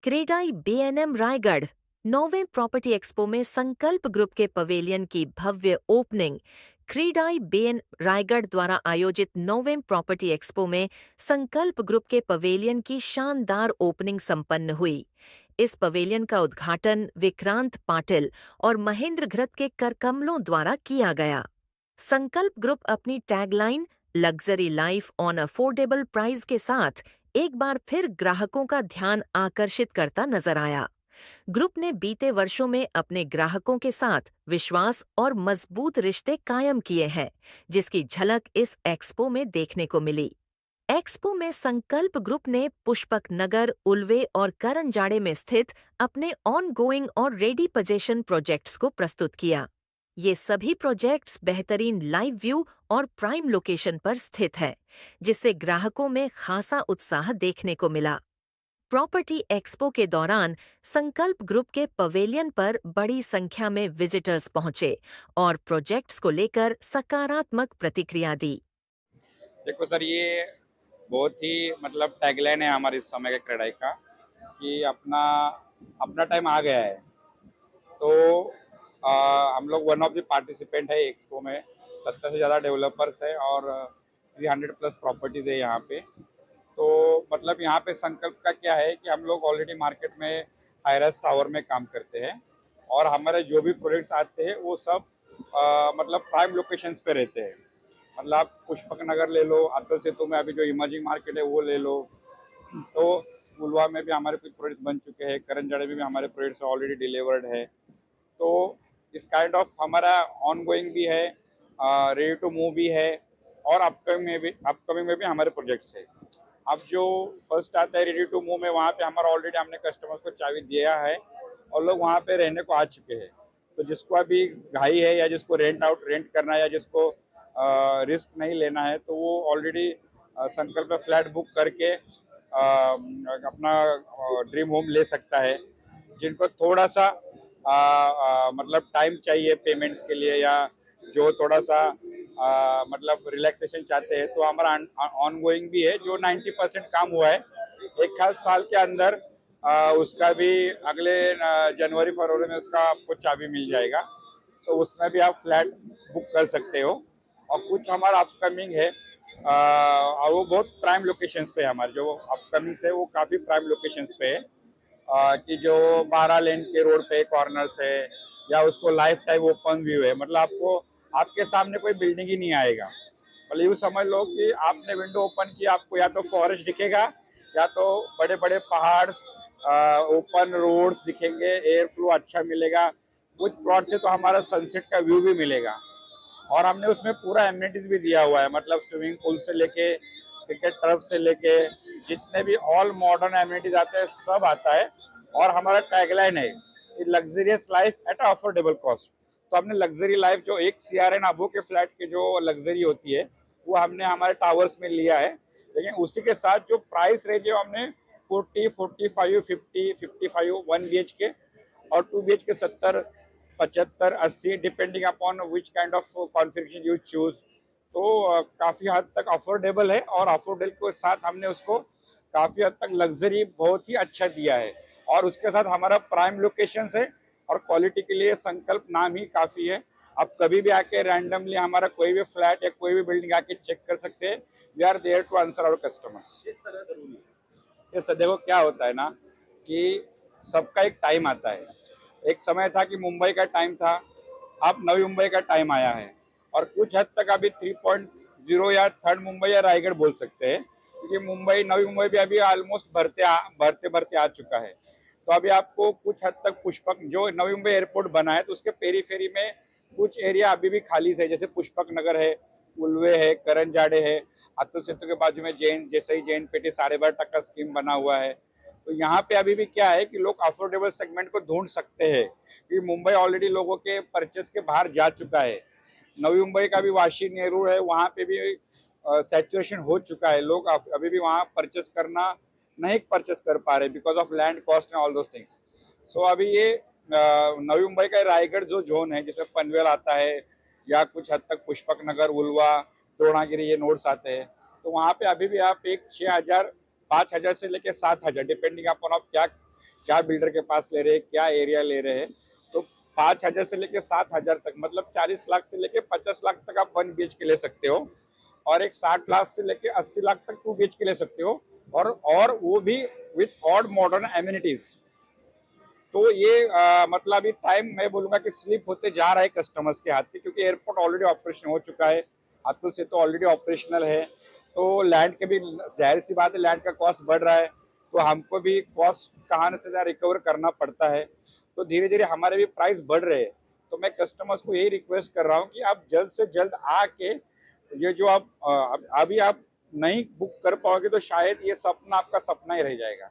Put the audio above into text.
CREDAI B&M Raigarh नौवें property expo में संकल्प ग्रुप के पवेलियन की भव्य ओपनिंग। क्रेडाई B&M रायगढ़ द्वारा आयोजित नौवें प्रॉपर्टी एक्सपो में संकल्प ग्रुप के पवेलियन की शानदार ओपनिंग संपन्न हुई। इस पवेलियन का उद्घाटन विक्रांत पाटिल और महेंद्र घृत के करकमलों द्वारा किया गया। संकल्प ग्रुप अपनी tagline luxury life on affordable price के साथ एक बार फिर ग्राहकों का ध्यान आकर्षित करता नजर आया। ग्रुप ने बीते वर्षों में अपने ग्राहकों के साथ विश्वास और मजबूत रिश्ते कायम किए हैं, जिसकी झलक इस एक्सपो में देखने को मिली। एक्सपो में संकल्प ग्रुप ने पुष्पक नगर, उल्वे और करंजाड़े में स्थित अपने ऑनगोइंग और रेडी पोजीशन प्रोजेक्ट्स को प्रस्तुत किया। ये सभी प्रोजेक्ट्स बेहतरीन लाइव व्यू और प्राइम लोकेशन पर स्थित है, जिससे ग्राहकों में खासा उत्साह देखने को मिला। प्रॉपर्टी एक्सपो के दौरान संकल्प ग्रुप के पवेलियन पर बड़ी संख्या में विजिटर्स पहुंचे और प्रोजेक्ट्स को लेकर सकारात्मक प्रतिक्रिया दी। देखो सर, ये बहुत ही मतलब टैगलाइन है हमारे इस समय के क्रेडाई का कि अपना अपना टाइम आ गया है। तो हम लोग वन ऑफ द पार्टिसिपेंट है एक्सपो में। 70 से ज़्यादा डेवलपर्स है और 300 प्लस प्रॉपर्टीज़ है यहाँ पे। तो मतलब यहाँ पे संकल्प का क्या है कि हम लोग ऑलरेडी मार्केट में हाईराइज टावर में काम करते हैं और हमारे जो भी प्रोजेक्ट्स आते हैं वो सब मतलब प्राइम लोकेशंस पे रहते हैं। मतलब आप पुष्पक नगर ले लो, अतल सेतु में अभी जो इमर्जिंग मार्केट है वो ले लो, तो पुलवा में भी हमारे कुछ प्रोजेक्ट्स बन चुके हैं, करंजाड़े में भी हमारे प्रोजेक्ट्स ऑलरेडी डिलीवर्ड है। तो इस काइंड ऑफ हमारा ऑनगोइंग भी है, रेडी टू मूव भी है और अपकमिंग में भी हमारे प्रोजेक्ट्स है। अब जो फर्स्ट आता है रेडी टू मूव में, वहाँ पे हमारा ऑलरेडी हमने कस्टमर्स को चाबी दिया है और लोग वहाँ पे रहने को आ चुके हैं। तो जिसको अभी घाई है या जिसको रेंट करना है या जिसको रिस्क नहीं लेना है, तो वो ऑलरेडी संकल्प में फ्लैट बुक करके अपना ड्रीम होम ले सकता है। जिनको थोड़ा सा मतलब टाइम चाहिए पेमेंट्स के लिए या जो थोड़ा सा मतलब रिलैक्सेशन चाहते हैं, तो हमारा ऑनगोइंग भी है जो 90% काम हुआ है। एक खास साल के अंदर उसका भी अगले जनवरी फरवरी में उसका आपको चाबी मिल जाएगा, तो उसमें भी आप फ्लैट बुक कर सकते हो। और कुछ हमारा अपकमिंग है और वो बहुत प्राइम लोकेशंस पे है। हमारे जो अपकमिंग है वो काफ़ी प्राइम लोकेशंस पे है कि जो 12 लेन के रोड पे कॉर्नर्स है या उसको लाइफ टाइम ओपन व्यू है। मतलब आपको आपके सामने कोई बिल्डिंग ही नहीं आएगा। मतलब यूँ समझ लो कि आपने विंडो ओपन किया, आपको या तो फॉरेस्ट दिखेगा या तो बड़े बड़े पहाड़, ओपन रोड्स दिखेंगे, एयर फ्लो अच्छा मिलेगा। कुछ प्लॉट से तो हमारा सनसेट का व्यू भी मिलेगा और हमने उसमें पूरा एमिनिटीज भी दिया हुआ है। मतलब स्विमिंग पूल से लेके क्रिकेट टर्फ से लेके जितने भी ऑल मॉडर्न एमिनिटीज आते हैं सब आता है। और हमारा टैगलाइन है luxurious life at affordable cost. तो हमने लग्जरी लाइफ जो एक CRN अबो के फ्लैट की जो लग्जरी होती है वो हमने हमारे टावर्स में लिया है, लेकिन उसी के साथ जो प्राइस रेंज है हमने 40, 45, 50, 55 1 BHK और 2 BHK 70, 75, 80 depending upon which kind of configuration you choose. तो काफ़ी हद तक अफोर्डेबल है और अफोर्डेबल के साथ हमने उसको काफ़ी हद तक लग्जरी बहुत ही अच्छा दिया है। और उसके साथ हमारा प्राइम लोकेशन है और क्वालिटी के लिए संकल्प नाम ही काफ़ी है। आप कभी भी आके रैंडमली हमारा कोई भी फ्लैट या कोई भी बिल्डिंग आके चेक कर सकते हैं। We are there to answer our customers. किस तरह जरूरी है? ये सब देखो क्या होता है ना कि सबका एक टाइम आता है। एक समय था कि मुंबई का टाइम था, अब नवी मुंबई का टाइम आया है और कुछ हद तक अभी 3.0 या थर्ड मुंबई या रायगढ़ बोल सकते हैं, क्योंकि मुंबई नवी मुंबई भी अभी ऑलमोस्ट भरते आ चुका है। तो अभी आपको कुछ हद तक पुष्पक जो नवी मुंबई एयरपोर्ट बना है तो उसके पेरीफेरी में कुछ एरिया अभी भी खाली है, जैसे पुष्पक नगर है, उल्वे है, करंजाड़े है, अतुल सेतु के बाजू में जैसे ही जैन पेटी 12.5% स्कीम बना हुआ है। तो यहाँ पे अभी भी क्या है कि लोग अफोर्डेबल सेगमेंट को ढूंढ सकते हैं, क्योंकि मुंबई ऑलरेडी लोगों के परचेस के बाहर जा चुका है। नवी मुंबई का भी वाशी नेहरू है, वहाँ पे भी सैचुरेशन हो चुका है। लोग अभी भी वहाँ परचेस करना नहीं परचेस कर पा रहे because of land cost and all those things. So अभी ये नवी मुंबई का रायगढ़ जो जोन है जिसमें पनवेल आता है या कुछ हद तक पुष्पक नगर, उल्वा, द्रोणागिरी ये नोड्स आते हैं, तो वहाँ पे अभी भी आप एक 6,000, 5,000 से लेके 7,000 डिपेंडिंग अपॉन आप क्या क्या बिल्डर के पास ले रहे हैं, क्या एरिया ले रहे हैं। तो 5,000 से लेके 7,000 तक, मतलब 40 लाख से लेके 50 लाख तक आप 1 BHK ले सकते हो, और एक 60 लाख से लेके 80 लाख तक 2 BHK ले सकते हो, और वो भी विथ ऑड मॉडर्न एमिनिटीज। तो ये मतलब अभी टाइम मैं बोलूंगा कि स्लिप होते जा रहा है कस्टमर्स के हाथ से, क्योंकि एयरपोर्ट ऑलरेडी ऑपरेशन हो चुका है, हाथों से तो ऑलरेडी ऑपरेशनल है। तो लैंड के भी जाहिर सी बात है, लैंड का कॉस्ट बढ़ रहा है, तो हमको भी कॉस्ट कहाँ से ज़्यादा रिकवर करना पड़ता है। तो धीरे धीरे हमारे भी प्राइस बढ़ रहे हैं। तो मैं कस्टमर्स को यही रिक्वेस्ट कर रहा हूँ कि आप जल्द से जल्द आके, ये जो आप अभी आप नहीं बुक कर पाओगे तो शायद ये सपना आपका सपना ही रह जाएगा।